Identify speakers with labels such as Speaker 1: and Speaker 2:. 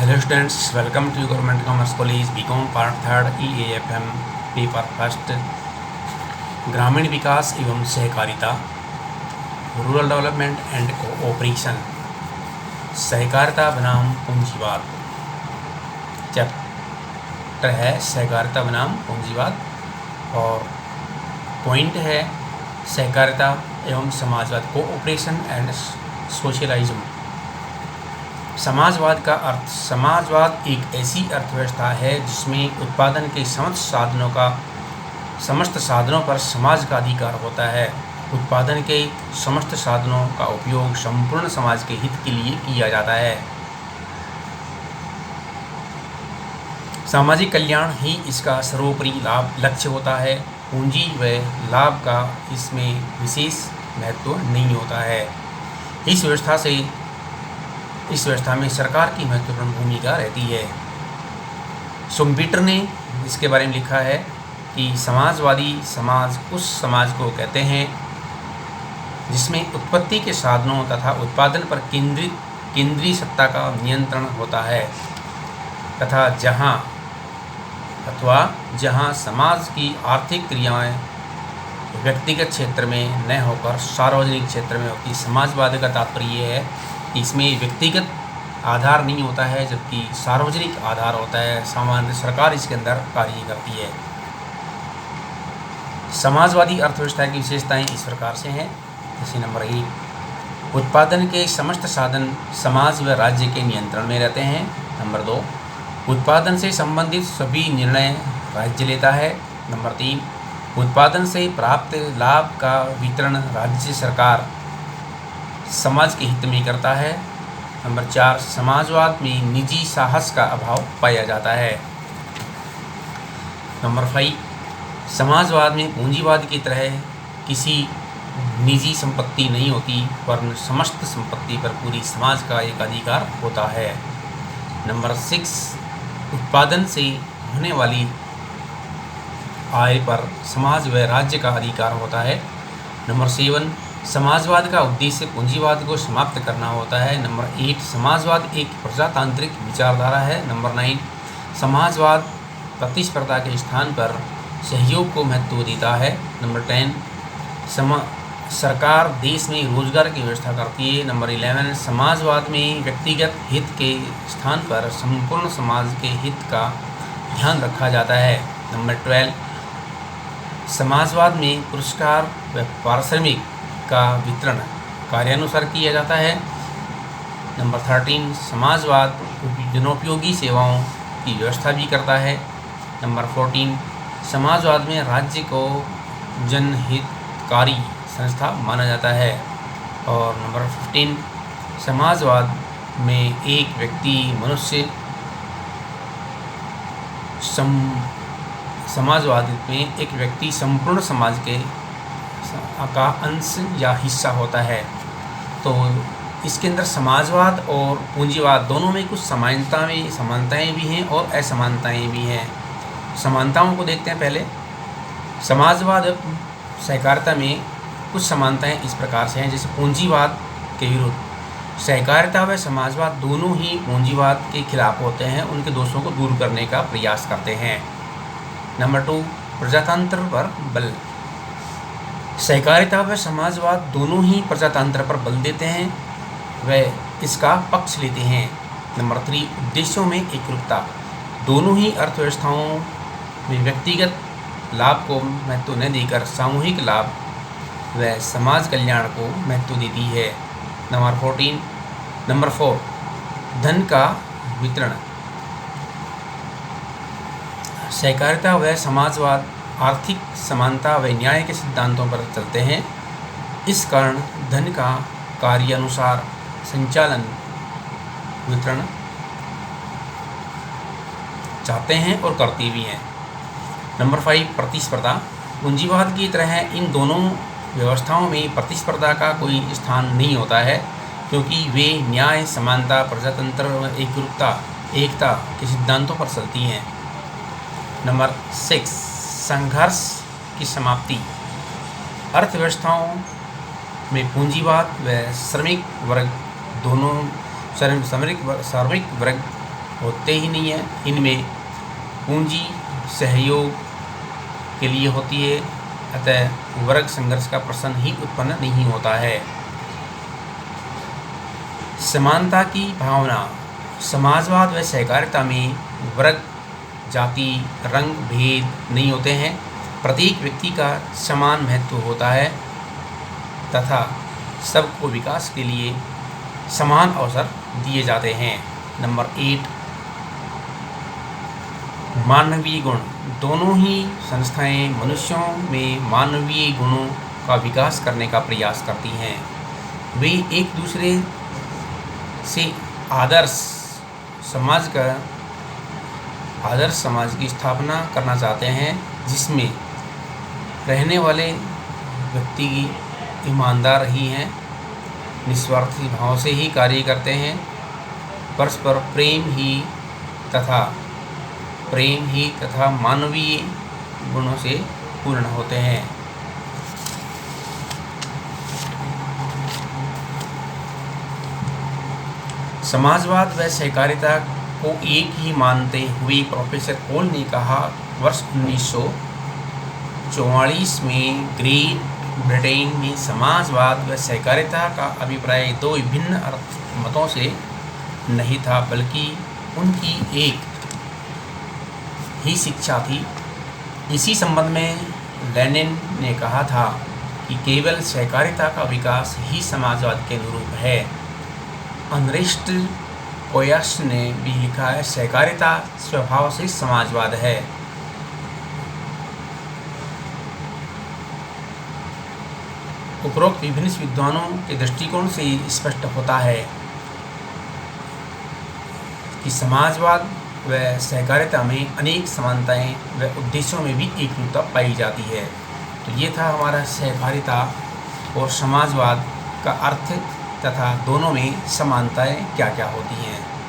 Speaker 1: Hello students, welcome to government commerce college BCom part third EAFM paper first ग्रामीण विकास एवं सहकारिता rural development and cooperation सहकारिता बनाम पूंजीवाद चैप्टर है। सहकारिता बनाम पूंजीवाद और पॉइंट है सहकारिता एवं समाजवाद, कोऑपरेशन एंड सोशलाइज्म। समाजवाद का अर्थ, समाजवाद एक ऐसी अर्थव्यवस्था है जिसमें उत्पादन के समस्त साधनों पर समाज का अधिकार होता है। उत्पादन के समस्त साधनों का उपयोग संपूर्ण समाज के हित के लिए किया जाता है। सामाजिक कल्याण ही इसका सर्वोपरि लक्ष्य होता है। पूंजी व लाभ का इसमें विशेष महत्व नहीं होता है। इस व्यवस्था में सरकार की महत्वपूर्ण भूमिका रहती है। शुम्पीटर ने इसके बारे में लिखा है कि समाजवादी समाज उस समाज को कहते हैं जिसमें उत्पत्ति के साधनों तथा उत्पादन पर केंद्रीय सत्ता का नियंत्रण होता है तथा जहाँ समाज की आर्थिक क्रियाएं व्यक्तिगत क्षेत्र में न होकर सार्वजनिक क्षेत्र में होती। समाजवाद का तात्पर्य है कि इसमें व्यक्तिगत आधार नहीं होता है जबकि सार्वजनिक आधार होता है। सामान्य सरकार इसके अंदर कार्य करती है। समाजवादी अर्थव्यवस्था की विशेषताएं इस प्रकार से हैं। जैसे नंबर 1, उत्पादन के समस्त साधन समाज व राज्य के नियंत्रण में रहते हैं। नंबर 2, उत्पादन से संबंधित सभी निर्णय राज्य लेता है। नंबर 3, उत्पादन से प्राप्त लाभ का वितरण राज्य सरकार समाज के हित में करता है। नंबर 4, समाजवाद में निजी साहस का अभाव पाया जाता है। नंबर 5, समाजवाद में पूंजीवाद की तरह किसी निजी संपत्ति नहीं होती वरन समस्त संपत्ति पर पूरी समाज का एक अधिकार होता है। नंबर 6, उत्पादन से होने वाली आय पर समाज व राज्य का अधिकार होता है। नंबर 7, समाजवाद का उद्देश्य पूंजीवाद को समाप्त करना होता है। नंबर 8, समाजवाद एक प्रजातांत्रिक विचारधारा है। नंबर 9, समाजवाद प्रतिस्पर्धा के स्थान पर सहयोग को महत्व देता है। नंबर 10, सरकार देश में रोजगार की व्यवस्था करती है। नंबर 11, समाजवाद में व्यक्तिगत हित के स्थान पर संपूर्ण समाज के हित का ध्यान रखा जाता है। नंबर 12, समाजवाद में पुरस्कार व पारिश्रमिक का वितरण कार्यानुसार किया जाता है। नंबर 13, समाजवाद जनोपयोगी सेवाओं की व्यवस्था भी करता है। नंबर 14, समाजवाद में राज्य को जनहितकारी संस्था माना जाता है। और नंबर 15, समाजवाद में एक व्यक्ति मनुष्य समाजवाद में एक व्यक्ति संपूर्ण समाज का अंश या हिस्सा होता है। तो इसके अंदर समाजवाद और पूंजीवाद दोनों में कुछ समानताएं भी हैं और असमानताएं भी हैं। समानताओं को देखते हैं पहले। समाजवाद सहकारिता में कुछ समानताएं इस प्रकार से हैं। जैसे पूंजीवाद के विरुद्ध सहकारिता व समाजवाद दोनों ही पूंजीवाद के खिलाफ होते हैं, उनके दोषों को दूर करने का प्रयास करते हैं। नंबर 2, प्रजातंत्र पर बल। सहकारिता व समाजवाद दोनों ही प्रजातंत्र पर बल देते हैं व इसका पक्ष लेते हैं। नंबर 3, उद्देश्यों में एकरूपता। दोनों ही अर्थव्यवस्थाओं में व्यक्तिगत लाभ को महत्व न देकर सामूहिक लाभ व समाज कल्याण को महत्व देती है। नंबर 4, धन का वितरण। सहकारिता व समाजवाद आर्थिक समानता व न्याय के सिद्धांतों पर चलते हैं। इस कारण धन का कार्यानुसार संचालन वितरण चाहते हैं और करते भी हैं। नंबर 5, प्रतिस्पर्धा। पूंजीवाद की तरह इन दोनों व्यवस्थाओं में प्रतिस्पर्धा का कोई स्थान नहीं होता है क्योंकि वे न्याय, समानता, प्रजातंत्र व एकता के सिद्धांतों पर चलती हैं। नंबर 6, संघर्ष की समाप्ति। अर्थव्यवस्थाओं में पूंजीवाद व श्रमिक वर्ग होते ही नहीं है। इनमें पूंजी सहयोग के लिए होती है, अतः वर्ग संघर्ष का प्रश्न ही उत्पन्न नहीं होता है। समानता की भावना। समाजवाद व सहकारिता में वर्ग, जाति, रंग भेद नहीं होते हैं। प्रत्येक व्यक्ति का समान महत्व होता है तथा सबको विकास के लिए समान अवसर दिए जाते हैं। नंबर 8, मानवीय गुण। दोनों ही संस्थाएं मनुष्यों में मानवीय गुणों का विकास करने का प्रयास करती हैं। वे एक दूसरे से आदर्श समाज की स्थापना करना चाहते हैं, जिसमें रहने वाले व्यक्ति ईमानदार ही हैं, निस्वार्थी भाव से ही कार्य करते हैं, परस्पर प्रेम ही तथा मानवीय गुणों से पूर्ण होते हैं। समाजवाद व सहकारिता को एक ही मानते हुए प्रोफेसर कोल ने कहा, वर्ष 1944 में ग्रेट ब्रिटेन में समाजवाद व सहकारिता का अभिप्राय दो विभिन्न मतों से नहीं था, बल्कि उनकी एक ही शिक्षा थी। इसी संबंध में लेनिन ने कहा था कि केवल सहकारिता का विकास ही समाजवाद के अनुरूप है। अर्नेस्ट कोयस ने भी लिखा है, सहकारिता स्वभाव से समाजवाद है। उपरोक्त विभिन्न विद्वानों के दृष्टिकोण से स्पष्ट होता है कि समाजवाद व सहकारिता में अनेक समानताएं व उद्देश्यों में भी एकरूपता पाई जाती है। तो ये था हमारा सहकारिता और समाजवाद का अर्थ तथा दोनों में समानताएं क्या क्या होती हैं।